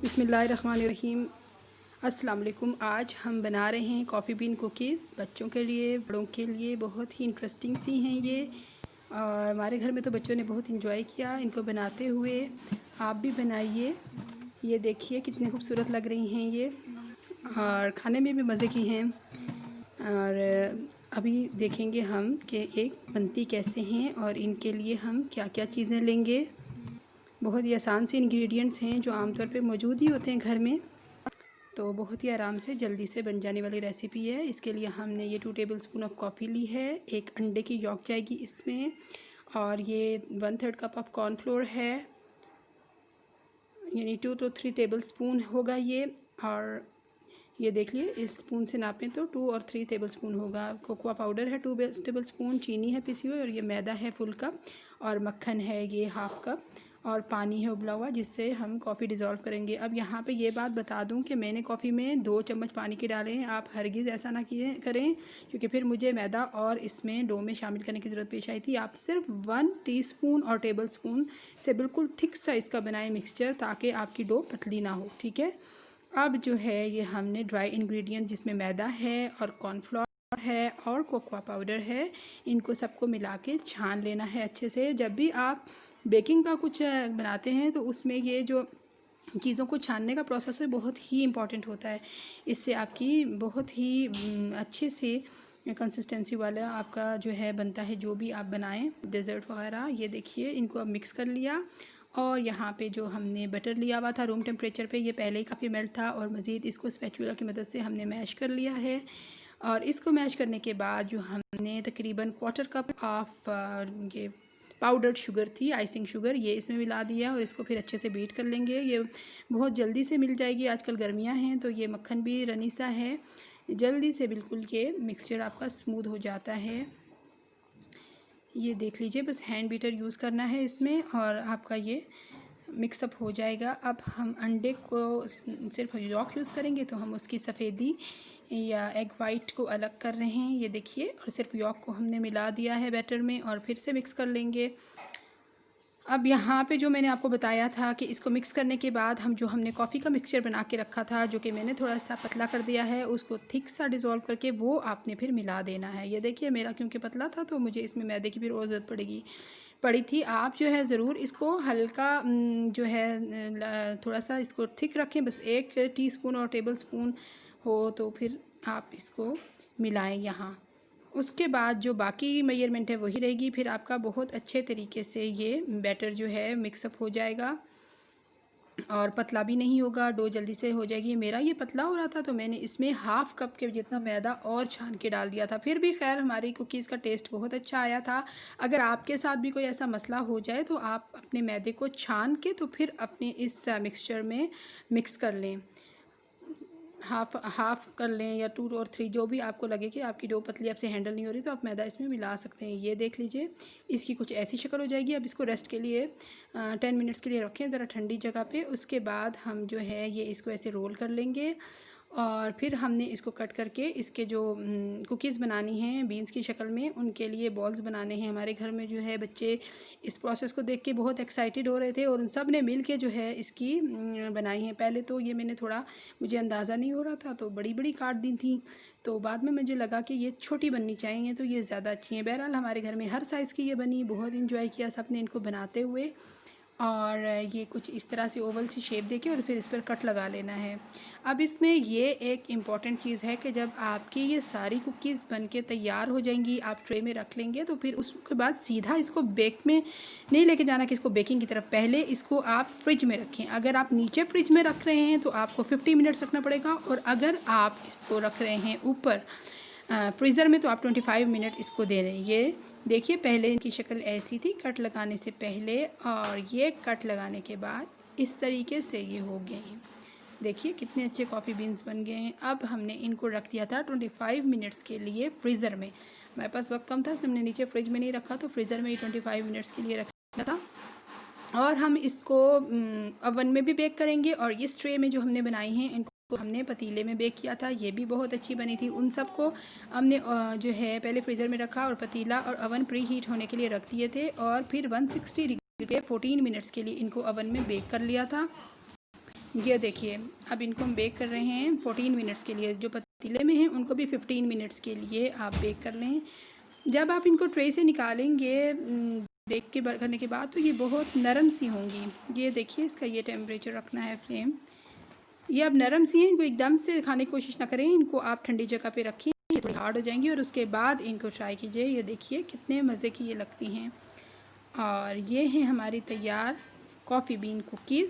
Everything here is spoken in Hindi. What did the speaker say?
बिस्मिल्लाहिर्रहमानिर्रहीम। अस्सलाम वालेकुम। आज हम बना रहे हैं कॉफ़ी बीन कुकीज़। बच्चों के लिए, बड़ों के लिए बहुत ही इंटरेस्टिंग सी हैं ये, और हमारे घर में तो बच्चों ने बहुत इंजॉय किया इनको बनाते हुए। आप भी बनाइए। ये देखिए कितनी खूबसूरत लग रही हैं ये, और खाने में भी मज़े की हैं। और अभी देखेंगे हम कि ये बनती कैसे हैं और इनके लिए हम क्या क्या चीज़ें लेंगे। बहुत ही आसान से इंग्रेडिएंट्स हैं जो आमतौर पे मौजूद ही होते हैं घर में, तो बहुत ही आराम से जल्दी से बन जाने वाली रेसिपी है। इसके लिए हमने ये 2 टेबलस्पून ऑफ कॉफ़ी ली है, एक अंडे की यॉक जाएगी इसमें, और ये 1/3 कप ऑफ कॉर्नफ्लोर है, यानी 2 to 3 टेबलस्पून होगा ये। और ये देख लिए, इस स्पून से नापें तो 2 और 3 टेबलस्पून होगा। कोकोआ पाउडर है 2 टेबलस्पून, चीनी है पिसी हुई, और ये मैदा है फुल कप, और मक्खन है ये हाफ़ कप, और पानी है उबला हुआ जिससे हम कॉफ़ी डिज़ोल्व करेंगे। अब यहाँ पे ये बात बता दूँ कि मैंने कॉफ़ी में 2 चम्मच पानी के डाले हैं। आप हरगिज़ ऐसा ना करें, क्योंकि फिर मुझे मैदा और इसमें डो में शामिल करने की ज़रूरत पेश आई थी। आप सिर्फ 1 टीस्पून और टेबल स्पून से बिल्कुल थिक साइज़ का बनाएं मिक्सचर, ताकि आपकी डो पतली ना हो, ठीक है। अब जो है ये हमने ड्राई इंग्रेडिएंट जिसमें मैदा है और कॉर्नफ्लोर है और कोकोआ पाउडर है, इनको सबको मिला के छान लेना है अच्छे से। जब भी आप बेकिंग का कुछ बनाते हैं तो उसमें ये जो चीज़ों को छानने का प्रोसेस है बहुत ही इम्पॉर्टेंट होता है। इससे आपकी बहुत ही अच्छे से कंसिस्टेंसी वाला आपका जो है बनता है, जो भी आप बनाएं डेज़र्ट वगैरह। ये देखिए, इनको अब मिक्स कर लिया, और यहाँ पे जो हमने बटर लिया हुआ था रूम टेम्परेचर पे, ये पहले ही काफ़ी मेल्ट था, और मज़ीद इसको स्पैचुला की मदद से हमने मैश कर लिया है। और इसको मैश करने के बाद जो हमने तकरीबन 1/4 कप ऑफ ये पाउडर्ड शुगर थी, आइसिंग शुगर, ये इसमें मिला दिया, और इसको फिर अच्छे से बीट कर लेंगे। ये बहुत जल्दी से मिल जाएगी, आजकल गर्मियाँ हैं तो ये मक्खन भी रनी सा है, जल्दी से बिल्कुल ये मिक्सचर आपका स्मूथ हो जाता है। ये देख लीजिए, बस हैंड बीटर यूज़ करना है इसमें और आपका ये मिक्सअप हो जाएगा। अब हम अंडे को सिर्फ यॉक यूज़ करेंगे, तो हम उसकी सफ़ेदी या एग वाइट को अलग कर रहे हैं, ये देखिए, और सिर्फ यॉक को हमने मिला दिया है बैटर में, और फिर से मिक्स कर लेंगे। अब यहाँ पे जो मैंने आपको बताया था कि इसको मिक्स करने के बाद हम जो हमने कॉफ़ी का मिक्सचर बना के रखा था, जो कि मैंने थोड़ा सा पतला कर दिया है, उसको थिक सा डिज़ोल्व करके वो आपने फिर मिला देना है। ये देखिए, मेरा क्योंकि पतला था तो मुझे इसमें मैदे की फिर और ज़रूरत पड़ी थी। आप जो है ज़रूर इसको हल्का जो है थोड़ा सा इसको थिक रखें, बस 1 टीस्पून और टेबल स्पून हो तो फिर आप इसको मिलाएं यहाँ। उसके बाद जो बाकी मेजरमेंट है वही रहेगी, फिर आपका बहुत अच्छे तरीके से ये बैटर जो है मिक्सअप हो जाएगा, और पतला भी नहीं होगा, डो जल्दी से हो जाएगी। मेरा ये पतला हो रहा था तो मैंने इसमें हाफ़ कप के जितना मैदा और छान के डाल दिया था, फिर भी खैर हमारी कुकीज़ का टेस्ट बहुत अच्छा आया था। अगर आपके साथ भी कोई ऐसा मसला हो जाए तो आप अपने मैदे को छान के तो फिर अपने इस मिक्सचर में मिक्स कर लें, हाफ़ कर लें, या 2 और 3, जो भी आपको लगे कि आपकी डो पतली आपसे हैंडल नहीं हो रही, तो आप मैदा इसमें मिला सकते हैं। ये देख लीजिए, इसकी कुछ ऐसी शक्ल हो जाएगी। अब इसको रेस्ट के लिए 10 मिनट्स के लिए रखें ज़रा ठंडी जगह पे। उसके बाद हम जो है ये इसको ऐसे रोल कर लेंगे, और फिर हमने इसको कट करके इसके जो कुकीज़ बनानी हैं बीन्स की शक्ल में, उनके लिए बॉल्स बनाने हैं। हमारे घर में जो है बच्चे इस प्रोसेस को देख के बहुत एक्साइटेड हो रहे थे, और उन सब ने मिल के जो है इसकी बनाई हैं। पहले तो ये मैंने थोड़ा, मुझे अंदाज़ा नहीं हो रहा था तो बड़ी बड़ी काट दी थी, तो बाद में मुझे लगा कि ये छोटी बननी चाहिए तो ये ज़्यादा अच्छी हैं। बहरहाल हमारे घर में हर साइज़ की ये बनी, बहुत इंजॉय किया सब ने इनको बनाते हुए। और ये कुछ इस तरह से ओवल सी शेप देके और फिर इस पर कट लगा लेना है। अब इसमें ये एक इम्पॉर्टेंट चीज़ है कि जब आपकी ये सारी कुकीज़ बन के तैयार हो जाएंगी, आप ट्रे में रख लेंगे, तो फिर उसके बाद सीधा इसको बेक में नहीं लेके जाना कि इसको बेकिंग की तरफ, पहले इसको आप फ्रिज में रखें। अगर आप नीचे फ्रिज में रख रहे हैं तो आपको 50 मिनट्स रखना पड़ेगा, और अगर आप इसको रख रहे हैं ऊपर फ्रीज़र में तो आप 25 मिनट इसको दे दें। ये देखिए, पहले इनकी शक्ल ऐसी थी कट लगाने से पहले, और ये कट लगाने के बाद इस तरीके से ये हो गए हैं। देखिए कितने अच्छे कॉफ़ी बीन्स बन गए हैं। अब हमने इनको रख दिया था 25 मिनट्स के लिए फ्रीज़र में। हमारे पास वक्त कम था तो हमने नीचे फ्रिज में नहीं रखा, तो फ्रीज़र में ही 25 मिनट्स के लिए रखा था। और हम इसको ओवन में भी बेक करेंगे, और इस ट्रे में जो हमने बनाई हैं इनको हमने पतीले में बेक किया था, ये भी बहुत अच्छी बनी थी। उन सब को हमने जो है पहले फ्रीज़र में रखा, और पतीला और ओवन प्री हीट होने के लिए रख दिए थे, और फिर 160 डिग्री पे 14 मिनट्स के लिए इनको ओवन में बेक कर लिया था। ये देखिए, अब इनको हम बेक कर रहे हैं 14 मिनट्स के लिए। जो पतीले में हैं उनको भी 15 मिनट्स के लिए आप बेक कर लें। जब आप इनको ट्रे से निकालेंगे बेक के करने के बाद, तो ये बहुत नरम सी होंगी। ये देखिए, इसका ये टेम्परेचर रखना है फ्लेम। ये अब नरम सी हैं, इनको एकदम से खाने की कोशिश ना करें। इनको आप ठंडी जगह पे रखें, ये थोड़ी हार्ड हो जाएंगी और उसके बाद इनको ट्राई कीजिए। ये देखिए कितने मज़े की ये लगती हैं। और ये हैं हमारी तैयार कॉफ़ी बीन कुकीज़।